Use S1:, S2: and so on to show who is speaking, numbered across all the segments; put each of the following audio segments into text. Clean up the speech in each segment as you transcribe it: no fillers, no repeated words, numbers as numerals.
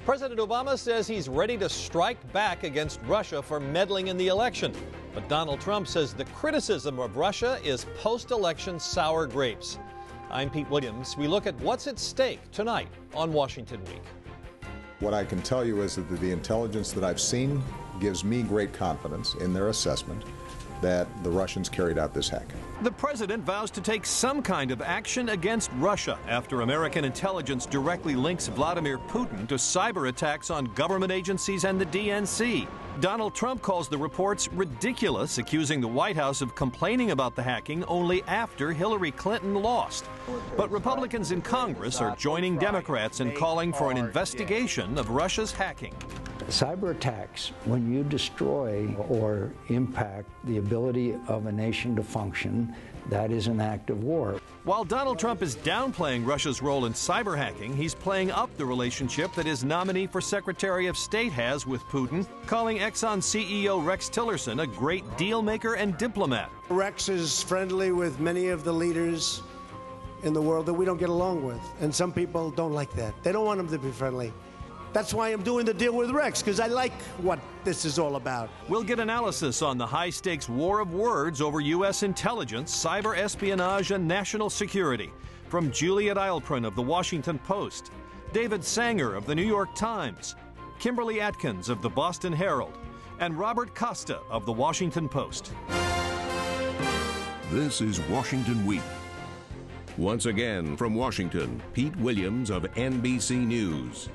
S1: President Obama says he's ready to strike back against Russia for meddling in the election. But Donald Trump says the criticism of Russia is post-election sour grapes. I'm Pete Williams. We look at what's at stake tonight on Washington Week.
S2: What I can tell you is that the intelligence that I've seen gives me great confidence in their assessment that the Russians carried out this hack.
S1: The president vows to take some kind of action against Russia after American intelligence directly links Vladimir Putin to cyber attacks on government agencies and the DNC. Donald Trump calls the reports ridiculous, accusing the White House of complaining about the hacking only after Hillary Clinton lost. But Republicans in Congress are joining Democrats in calling for an investigation of Russia's hacking.
S3: Cyber attacks, when you destroy or impact the ability of a nation to function, that is an act of war.
S1: While Donald Trump is downplaying Russia's role in cyber hacking, he's playing up the relationship that his nominee for Secretary of State has with Putin, calling Exxon CEO Rex Tillerson a great deal maker and diplomat.
S4: Rex is friendly with many of the leaders in the world that we don't get along with, and some people don't like that. They don't want him to be friendly. That's why I'm doing the deal with Rex, because I like what this is all about.
S1: We'll get analysis on the high-stakes war of words over U.S. intelligence, cyber espionage, and national security. From Juliet Eilprin of The Washington Post, David Sanger of The New York Times, Kimberly Atkins of The Boston Herald, and Robert Costa of The Washington Post.
S5: This is Washington Week. Once again, from Washington, Pete Williams of NBC News.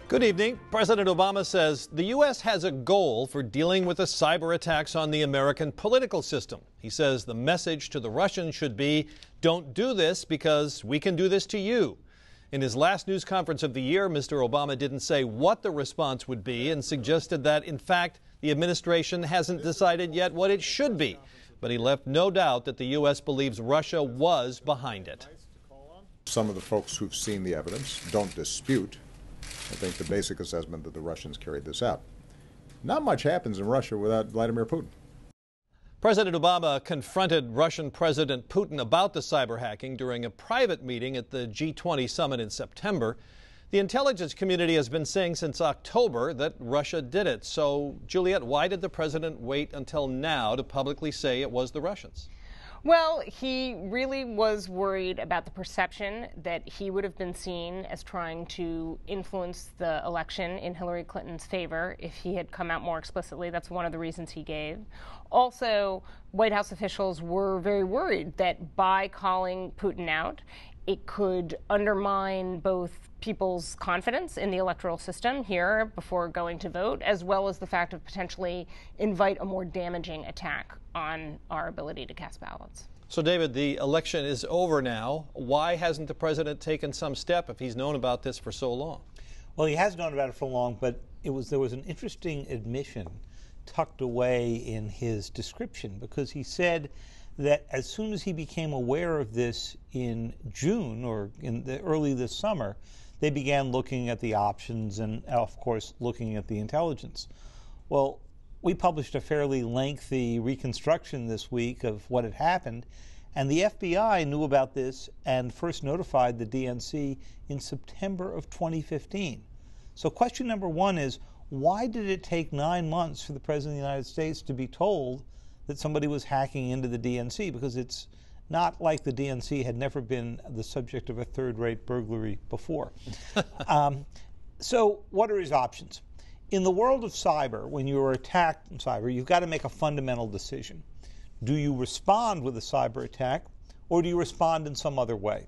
S1: Good evening. President Obama says the U.S. has a goal for dealing with the cyber attacks on the American political system. He says the message to the Russians should be, don't do this because we can do this to you. In his last news conference of the year, Mr. Obama didn't say what the response would be and suggested that, in fact, the administration hasn't decided yet what it should be. But he left no doubt that the U.S. believes Russia was behind it.
S2: Some of the folks who've seen the evidence don't dispute, I think, the basic assessment that the Russians carried this out. Not much happens in Russia without Vladimir Putin.
S1: President Obama confronted Russian President Putin about the cyber hacking during a private meeting at the G20 summit in September. The intelligence community has been saying since October that Russia did it. So, Juliet, why did the president wait until now to publicly say it was the Russians?
S6: Well, he really was worried about the perception that he would have been seen as trying to influence the election in Hillary Clinton's favor if he had come out more explicitly. That's one of the reasons he gave. Also, White House officials were very worried that by calling Putin out, it could undermine both people's confidence in the electoral system here before going to vote, as well as the fact of potentially invite a more damaging attack on our ability to cast ballots.
S1: So, David, the election is over now. Why hasn't the president taken some step if he's known about this for so long?
S7: Well, he has known about it for long, but there was an interesting admission tucked away in his description, because he said that as soon as he became aware of this in June or early this summer, they began looking at the options and, of course, looking at the intelligence. Well, we published a fairly lengthy reconstruction this week of what had happened, and the FBI knew about this and first notified the DNC in September of 2015. So question number one is, why did it take 9 months for the President of the United States to be told that somebody was hacking into the DNC? Because it's not like the DNC had never been the subject of a third-rate burglary before. So what are his options? In the world of cyber, when you are attacked in cyber, you've got to make a fundamental decision. Do you respond with a cyber attack, or do you respond in some other way?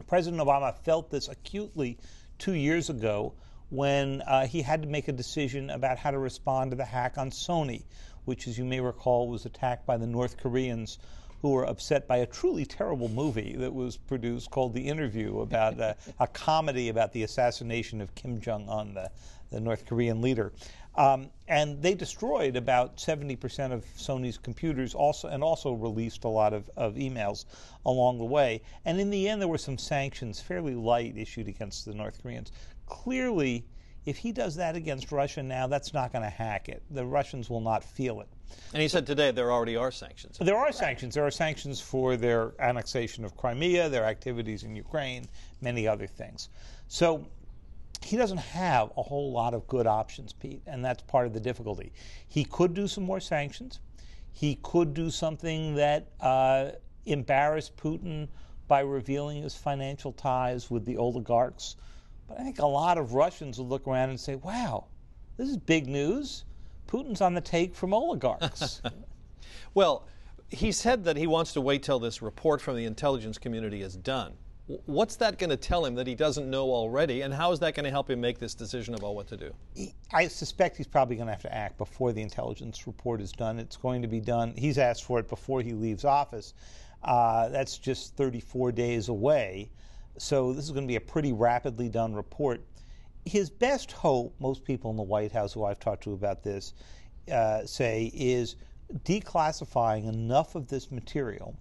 S7: President Obama felt this acutely 2 years ago when he had to make a decision about how to respond to the hack on Sony, which, as you may recall, was attacked by the North Koreans, who were upset by a truly terrible movie that was produced called The Interview, about a comedy about the assassination of Kim Jong-un, the North Korean leader. And they destroyed about 70% of Sony's computers and also released a lot of emails along the way. And in the end, there were some sanctions, fairly light, issued against the North Koreans. Clearly, if he does that against Russia now, that's not going to hack it. The Russians will not feel it.
S1: And he said today there already are sanctions.
S7: There are sanctions. There are sanctions for their annexation of Crimea, their activities in Ukraine, many other things. So he doesn't have a whole lot of good options, Pete, and that's part of the difficulty. He could do some more sanctions. He could do something that embarrassed Putin by revealing his financial ties with the oligarchs. But I think a lot of Russians will look around and say, wow, this is big news. Putin's on the take from oligarchs.
S1: Well, he said that he wants to wait till this report from the intelligence community is done. What's that going to tell him that he doesn't know already, and how is that going to help him make this decision about what to do?
S7: I suspect he's probably going to have to act before the intelligence report is done. It's going to be done. He's asked for it before he leaves office. That's just 34 days away. So this is going to be a pretty rapidly done report. His best hope, most people in the White House who I've talked to about this say, is declassifying enough of this material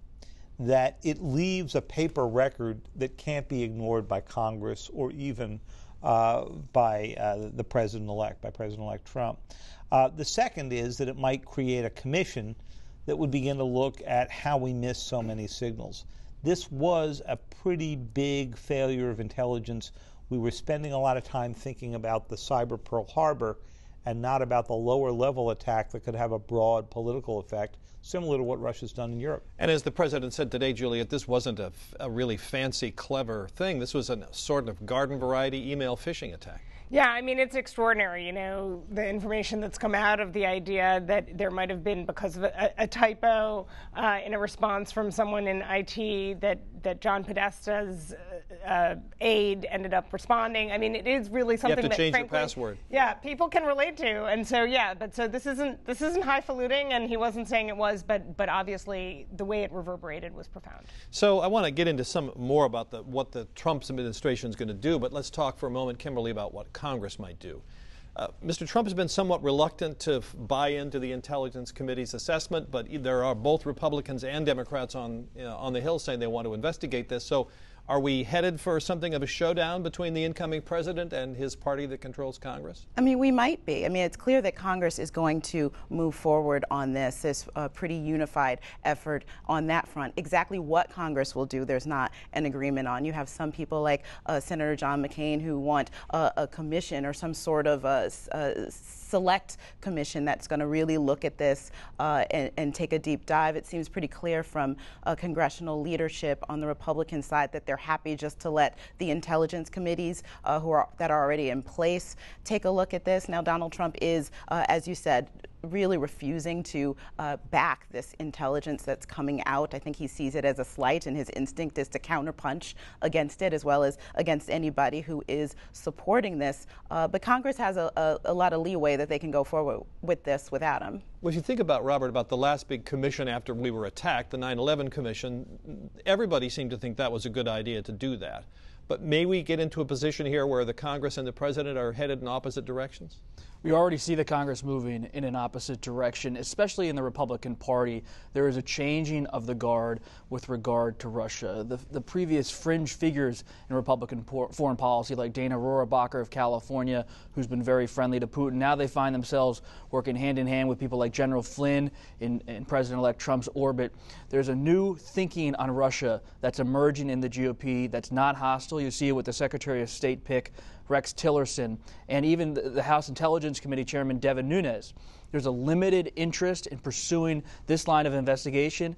S7: that it leaves a paper record that can't be ignored by Congress or even by the President-elect, by President-elect Trump. The second is that it might create a commission that would begin to look at how we missed so many signals. This was a pretty big failure of intelligence. We were spending a lot of time thinking about the cyber Pearl Harbor and not about the lower level attack that could have a broad political effect, similar to what Russia's done in Europe.
S1: And as the president said today, Juliet, this wasn't a really fancy, clever thing. This was a sort of garden variety email phishing attack.
S6: Yeah, I mean, it's extraordinary, you know, the information that's come out of the idea that there might have been, because of a typo in a response from someone in IT, that John Podesta's aide ended up responding. I mean, it is really something that,
S1: you have to change
S6: frankly,
S1: your password.
S6: Yeah, people can relate to. And so, yeah, but so this isn't highfalutin, and he wasn't saying it was, but obviously the way it reverberated was profound.
S1: So I want to get into some more about what the Trump administration is going to do, but let's talk for a moment, Kimberly, about what Congress might do. Mr. Trump has been somewhat reluctant to buy into the Intelligence Committee's assessment, but there are both Republicans and Democrats on the Hill saying they want to investigate this. So are we headed for something of a showdown between the incoming president and his party that controls Congress?
S8: I mean, we might be. I mean, it's clear that Congress is going to move forward on this pretty unified effort on that front. Exactly what Congress will do, there's not an agreement on. You have some people like Senator John McCain who want a commission or some sort of select commission that's going to really look at this and take a deep dive. It seems pretty clear from congressional leadership on the Republican side that they're happy just to let the intelligence committees that are already in place take a look at this. Now, Donald Trump is, as you said, really refusing to back this intelligence that's coming out. I think he sees it as a slight, and his instinct is to counterpunch against it, as well as against anybody who is supporting this. But Congress has a lot of leeway that they can go forward with this without him.
S1: Well, if you think about, Robert, about the last big commission after we were attacked, the 9/11 Commission, everybody seemed to think that was a good idea to do that. But may we get into a position here where the Congress and the president are headed in opposite directions?
S9: We already see the Congress moving in an opposite direction, especially in the Republican Party. There is a changing of the guard with regard to Russia. The previous fringe figures in Republican foreign policy, like Dana Rohrabacher of California, who's been very friendly to Putin, now they find themselves working hand in hand with people like General Flynn in President-elect Trump's orbit. There's a new thinking on Russia that's emerging in the GOP that's not hostile. You see it with the Secretary of State pick, Rex Tillerson, and even the House Intelligence Committee Chairman Devin Nunes. There's a limited interest in pursuing this line of investigation.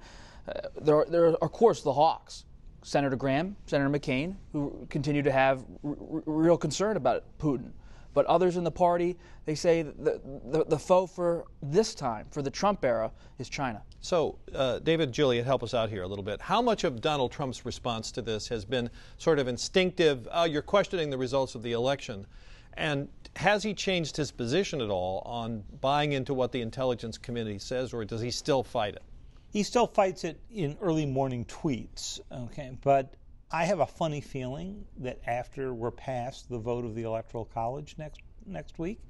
S9: There are, of course, the hawks, Senator Graham, Senator McCain, who continue to have real concern about Putin. But others in the party, they say the foe for this time, for the Trump era, is China.
S1: So, David, Juliet, help us out here a little bit. How much of Donald Trump's response to this has been sort of instinctive, you're questioning the results of the election, and has he changed his position at all on buying into what the Intelligence Committee says, or does he still fight it?
S7: He still fights it in early morning tweets, okay, but I have a funny feeling that after we're past the vote of the Electoral College next week,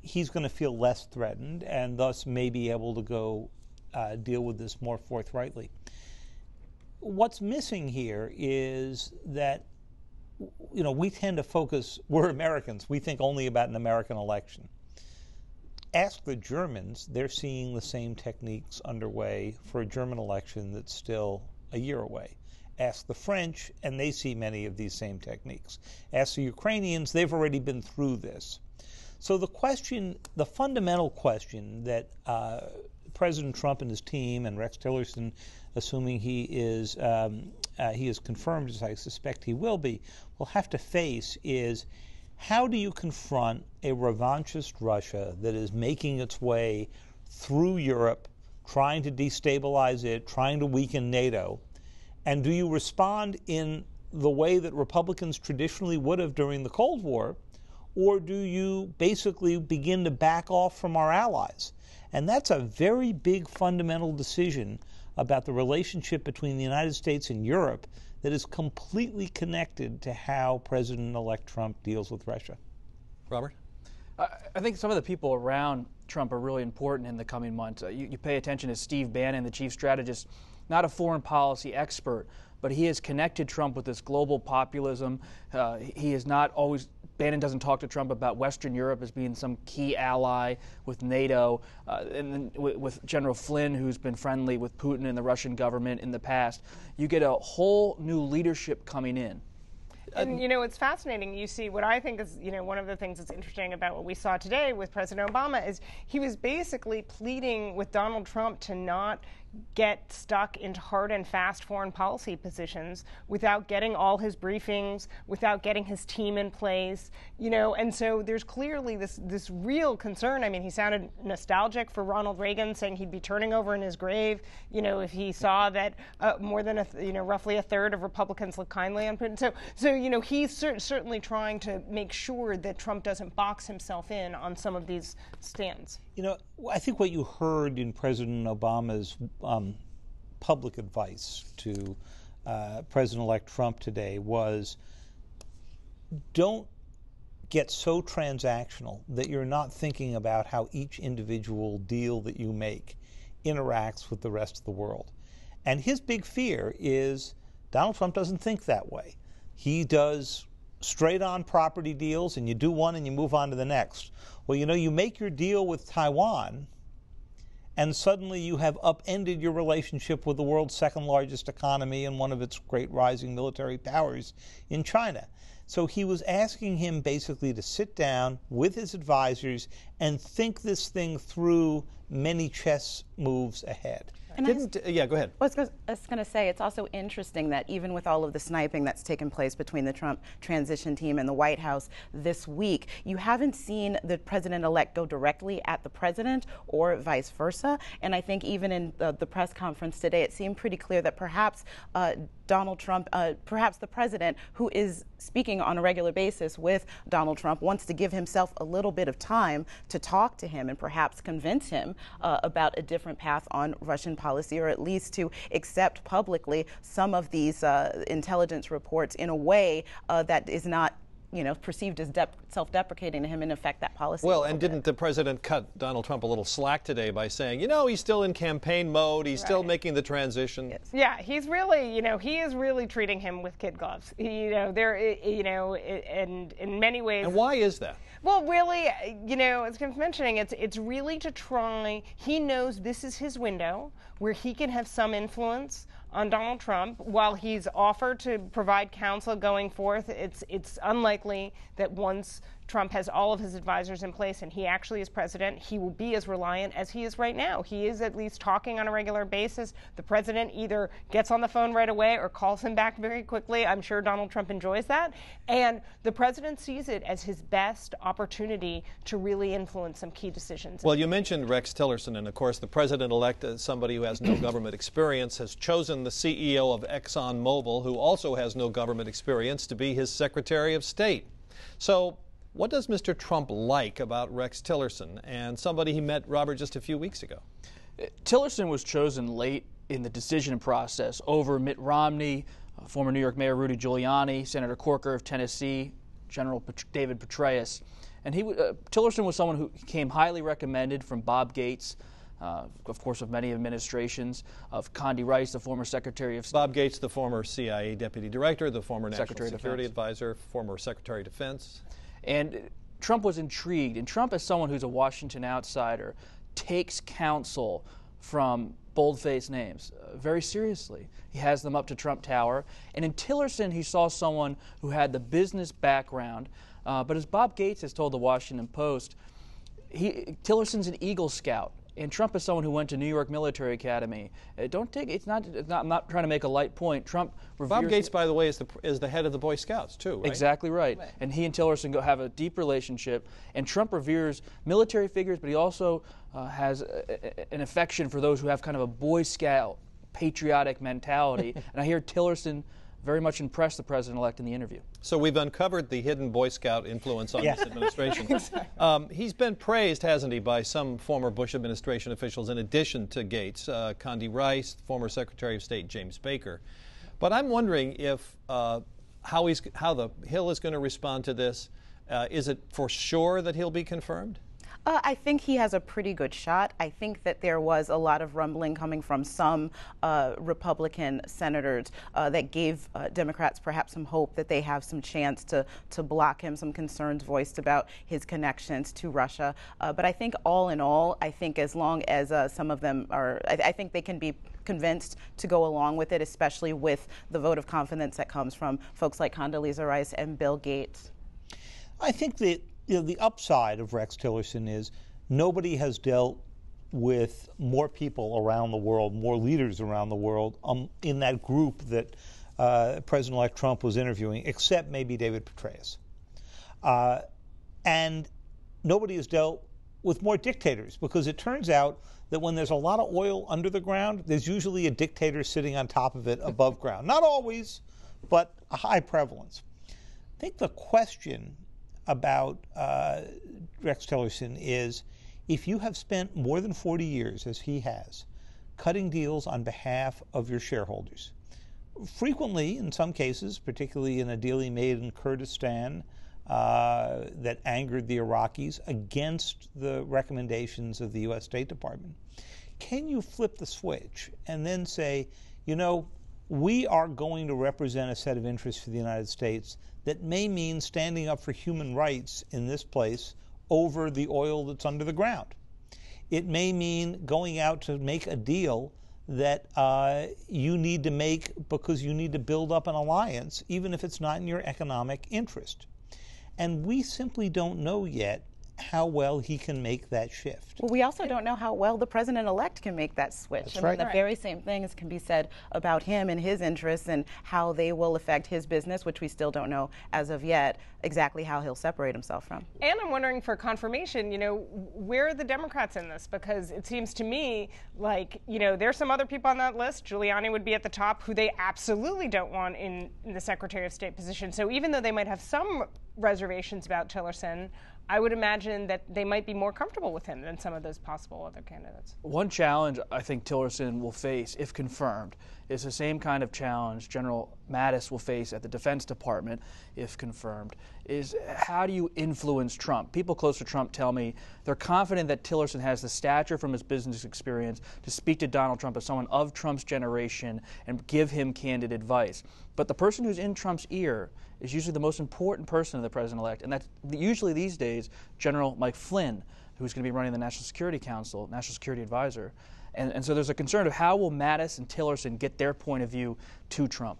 S7: he's going to feel less threatened and thus may be able to go deal with this more forthrightly. What's missing here is that, you know, we tend to focus, we're Americans, we think only about an American election. Ask the Germans, they're seeing the same techniques underway for a German election that's still a year away. Ask the French, and they see many of these same techniques. Ask the Ukrainians, they've already been through this. So the question, the fundamental question that President Trump and his team and Rex Tillerson, assuming he is confirmed, as I suspect he will be, will have to face is, how do you confront a revanchist Russia that is making its way through Europe, trying to destabilize it, trying to weaken NATO? And do you respond in the way that Republicans traditionally would have during the Cold War, or do you basically begin to back off from our allies? And that's a very big fundamental decision about the relationship between the United States and Europe that is completely connected to how President-elect Trump deals with Russia.
S1: Robert?
S9: I think some of the people around Trump are really important in the coming months. You pay attention to Steve Bannon, the chief strategist, not a foreign policy expert, but he has connected Trump with this global populism. He is not always, Bannon doesn't talk to Trump about Western Europe as being some key ally with NATO, and then with General Flynn, who's been friendly with Putin and the Russian government in the past. You get a whole new leadership coming in.
S6: And, you know, it's fascinating. You see what I think is, you know, one of the things that's interesting about what we saw today with President Obama is he was basically pleading with Donald Trump to not get stuck into hard and fast foreign policy positions without getting all his briefings, without getting his team in place, you know, and so there's clearly this real concern. I mean, he sounded nostalgic for Ronald Reagan, saying he'd be turning over in his grave, you know, if he saw that more than roughly a third of Republicans look kindly on Putin. So you know, he's certainly trying to make sure that Trump doesn't box himself in on some of these stands.
S7: You know, I think what you heard in President Obama's public advice to President-elect Trump today was, don't get so transactional that you're not thinking about how each individual deal that you make interacts with the rest of the world. And his big fear is Donald Trump doesn't think that way. He does straight-on property deals, and you do one and you move on to the next. Well, you know, you make your deal with Taiwan, and suddenly you have upended your relationship with the world's second-largest economy and one of its great rising military powers in China. So he was asking him basically to sit down with his advisors and think this thing through many chess moves ahead.
S1: Yeah, go ahead.
S8: I was going to say, it's also interesting that even with all of the sniping that's taken place between the Trump transition team and the White House this week, you haven't seen the president-elect go directly at the president or vice versa. And I think even in the press conference today, it seemed pretty clear that perhaps Donald Trump, perhaps the president, who is speaking on a regular basis with Donald Trump, wants to give himself a little bit of time to talk to him and perhaps convince him about a different path on Russian policy, or at least to accept publicly some of these intelligence reports in a way that is not, you know, perceived as self-deprecating to him and affect that policy.
S1: Well, and didn't the president cut Donald Trump a little slack today by saying, you know, he's still in campaign mode, he's still making the transition?
S8: Yes.
S6: Yeah, he's really, you know, he is really treating him with kid gloves. You know, and in many ways.
S1: And why is that?
S6: Well, really, you know, as Kim's mentioning, it's really to try. He knows this is his window where he can have some influence on Donald Trump. While he's offered to provide counsel going forth, it's unlikely that once Trump has all of his advisors in place and he actually is president, he will be as reliant as he is right now. He is at least talking on a regular basis. The president either gets on the phone right away or calls him back very quickly. I'm sure Donald Trump enjoys that. And the president sees it as his best opportunity to really influence some key decisions.
S1: Well, you mentioned Rex Tillerson, and of course the president-elect, somebody who has no government experience, has chosen the CEO of ExxonMobil, who also has no government experience, to be his Secretary of State. So what does Mr. Trump like about Rex Tillerson and somebody he met, Robert, just a few weeks ago?
S9: Tillerson was chosen late in the decision process over Mitt Romney, former New York Mayor Rudy Giuliani, Senator Corker of Tennessee, General David Petraeus. And Tillerson was someone who came highly recommended from Bob Gates, of course, of many administrations, of Condi Rice, the former Secretary of State.
S1: Bob Gates, the former CIA Deputy Director, the former National Security Advisor, former Secretary of Defense.
S9: And Trump was intrigued. And Trump, as someone who's a Washington outsider, takes counsel from bold-faced names very seriously. He has them up to Trump Tower. And in Tillerson, he saw someone who had the business background. But as Bob Gates has told the Washington Post, Tillerson's an Eagle Scout. And Trump is someone who went to New York Military Academy. I'm not trying to make a light point. Trump reveres...
S1: Bob Gates, by the way, is the head of the Boy Scouts, too, right?
S9: Exactly right. And he and Tillerson have a deep relationship. And Trump reveres military figures, but he also has an affection for those who have kind of a Boy Scout patriotic mentality. And I hear Tillerson very much impressed the president-elect in the interview.
S1: So we've uncovered the hidden Boy Scout influence on this administration.
S6: Exactly.
S1: He's been praised, hasn't he, by some former Bush administration officials in addition to Gates, Condi Rice, former Secretary of State James Baker. But I'm wondering if how the Hill is going to respond to this. Is it for sure that he'll be confirmed?
S8: I think he has a pretty good shot. I think that there was a lot of rumbling coming from some Republican senators that gave Democrats perhaps some hope that they have some chance to block him, some concerns voiced about his connections to Russia. But I think all in all, I think as long as some of them are, I think they can be convinced to go along with it, especially with the vote of confidence that comes from folks like Condoleezza Rice and Bill Gates.
S7: I think that the upside of Rex Tillerson is nobody has dealt with more people around the world, more leaders around the world in that group that President-elect Trump was interviewing, except maybe David Petraeus. And nobody has dealt with more dictators, because it turns out that when there's a lot of oil under the ground, there's usually a dictator sitting on top of it above ground. Not always, but a high prevalence. I think the question about Rex Tillerson is, if you have spent more than 40 years, as he has, cutting deals on behalf of your shareholders, frequently, in some cases, particularly in a deal he made in Kurdistan that angered the Iraqis against the recommendations of the U.S. State Department, can you flip the switch and then say, you know, we are going to represent a set of interests for the United States that may mean standing up for human rights in this place over the oil that's under the ground. It may mean going out to make a deal that you need to make because you need to build up an alliance, even if it's not in your economic interest. And we simply don't know yet how well he can make that shift.
S8: Well, we also don't know how well the president-elect can make that switch.
S7: That's
S8: I
S7: right.
S8: mean, the very same things can be said about him and his interests and how they will affect his business, which we still don't know as of yet exactly how he'll separate himself from.
S6: And I'm wondering for confirmation, you know, where are the Democrats in this? Because it seems to me like, you know, there's some other people on that list. Giuliani would be at the top, who they absolutely don't want in the Secretary of State position. So even though they might have some reservations about Tillerson, I would imagine that they might be more comfortable with him than some of those possible other candidates.
S9: One challenge I think Tillerson will face, if confirmed, is the same kind of challenge General Mattis will face at the Defense Department, if confirmed, is how do you influence Trump? People close to Trump tell me they're confident that Tillerson has the stature from his business experience to speak to Donald Trump as someone of Trump's generation and give him candid advice. But the person who's in Trump's ear is usually the most important person of the president-elect, and that's usually these days General Mike Flynn, who's going to be running the National Security Council, National Security Advisor. And so there's a concern of how will Mattis and Tillerson get their point of view to Trump.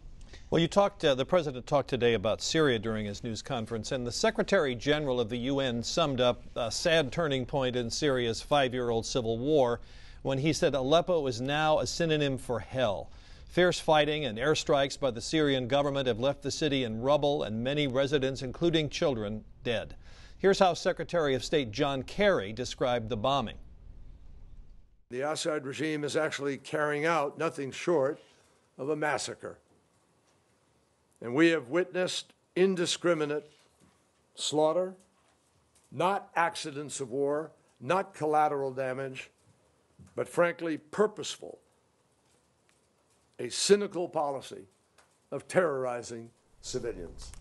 S1: Well, you talked. The president talked today about Syria during his news conference, and the Secretary General of the UN summed up a sad turning point in Syria's 5-year-old civil war when he said Aleppo is now a synonym for hell. Fierce fighting and airstrikes by the Syrian government have left the city in rubble and many residents, including children, dead. Here's how Secretary of State John Kerry described the bombing.
S10: The Assad regime is actually carrying out nothing short of a massacre. And we have witnessed indiscriminate slaughter, not accidents of war, not collateral damage, but frankly purposeful, a cynical policy of terrorizing civilians.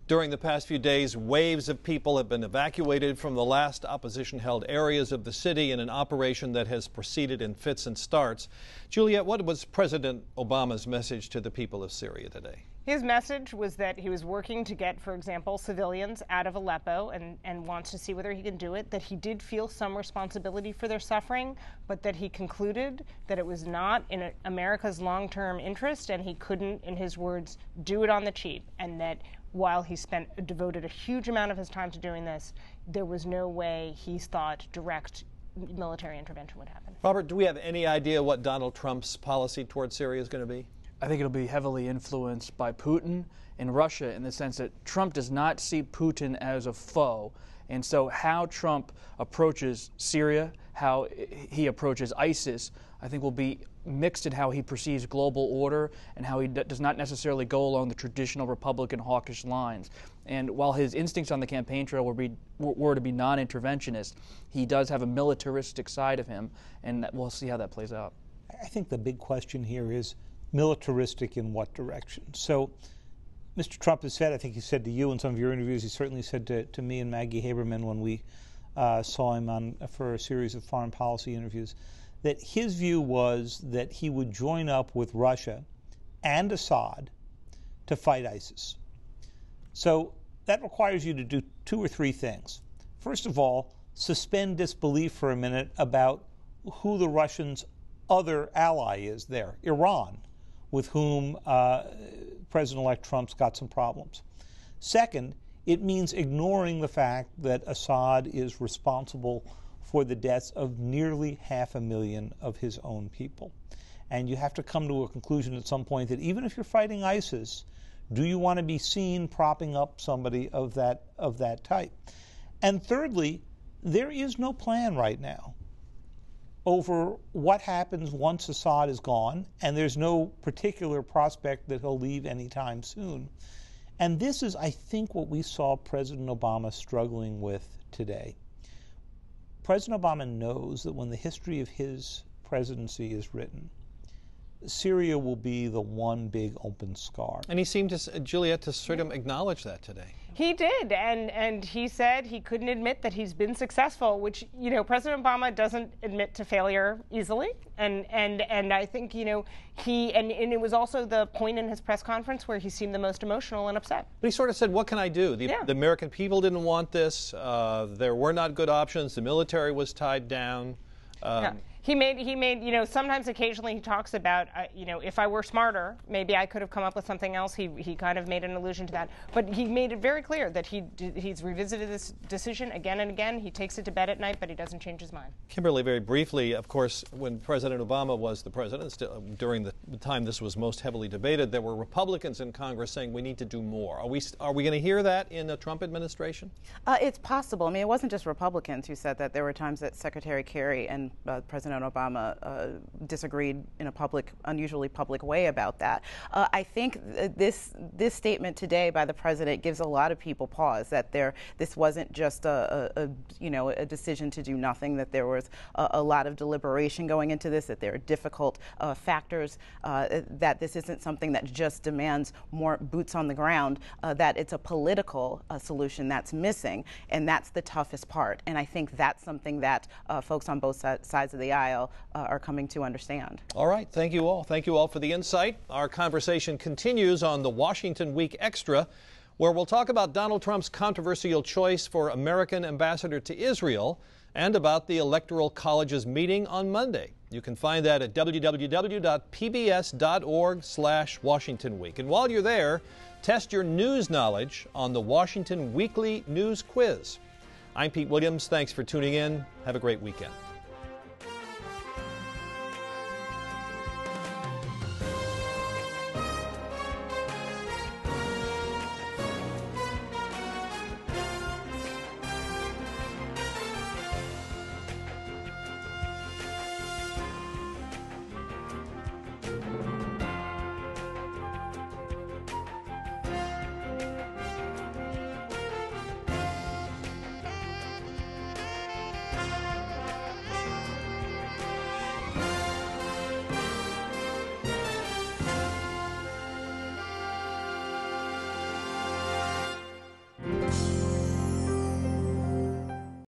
S1: During the past few days, waves of people have been evacuated from the last opposition-held areas of the city in an operation that has proceeded in fits and starts. Juliet, what was President Obama's message to the people of Syria today?
S6: His message was that he was working to get, for example, civilians out of Aleppo and wants to see whether he can do it, that he did feel some responsibility for their suffering, but that he concluded that it was not in America's long-term interest and he couldn't, in his words, do it on the cheap, and that while he devoted a huge amount of his time to doing this, there was no way he thought direct military intervention would happen.
S1: Robert, do we have any idea what Donald Trump's policy towards Syria is going to be?
S9: I think it'll be heavily influenced by Putin and Russia in the sense that Trump does not see Putin as a foe. And so how Trump approaches Syria, how he approaches ISIS, I think will be mixed in how he perceives global order and how he does not necessarily go along the traditional Republican hawkish lines. And while his instincts on the campaign trail were to be non-interventionist, he does have a militaristic side of him, and we'll see how that plays out.
S7: I think the big question here is militaristic in what direction? So Mr. Trump has said, I think he said to you in some of your interviews, he certainly said to me and Maggie Haberman when we saw him for a series of foreign policy interviews, that his view was that he would join up with Russia and Assad to fight ISIS. So that requires you to do two or three things. First of all, suspend disbelief for a minute about who the Russians' other ally is there, Iran, with whom President-elect Trump's got some problems. Second, it means ignoring the fact that Assad is responsible for the deaths of nearly 500,000 of his own people. And you have to come to a conclusion at some point that even if you're fighting ISIS, do you want to be seen propping up somebody of that type? And thirdly, there is no plan right now over what happens once Assad is gone, and there's no particular prospect that he'll leave anytime soon. And this is, I think, what we saw President Obama struggling with today. President Obama knows that when the history of his presidency is written, Syria will be the one big open scar.
S1: And he seemed to, Juliet, to sort of acknowledge that today.
S6: He did, and he said he couldn't admit that he's been successful, which, you know, President Obama doesn't admit to failure easily, and I think, you know, and it was also the point in his press conference where he seemed the most emotional and upset.
S1: But he sort of said, what can I do? The American people didn't want this, there were not good options, the military was tied down.
S6: He made, you know, sometimes occasionally he talks about, you know, if I were smarter, maybe I could have come up with something else. He kind of made an allusion to that. But he made it very clear that he's revisited this decision again and again. He takes it to bed at night, but he doesn't change his mind.
S1: Kimberly, very briefly, of course, when President Obama was the president, during the time this was most heavily debated, there were Republicans in Congress saying we need to do more. Are we going to hear that in the Trump administration?
S8: It's possible. I mean, it wasn't just Republicans who said that. There were times that Secretary Kerry and President Obama disagreed in a unusually public way about that. I think this statement today by the president gives a lot of people pause that this wasn't just a decision to do nothing, that there was a lot of deliberation going into this, that there are difficult factors, that this isn't something that just demands more boots on the ground, that it's a political solution that's missing, and that's the toughest part. And I think that's something that folks on both sides of the aisle are coming to understand.
S1: All right. Thank you all. Thank you all for the insight. Our conversation continues on the Washington Week Extra, where we'll talk about Donald Trump's controversial choice for American ambassador to Israel and about the Electoral College's meeting on Monday. You can find that at www.pbs.org/Washington Week. And while you're there, test your news knowledge on the Washington Weekly News Quiz. I'm Pete Williams. Thanks for tuning in. Have a great weekend.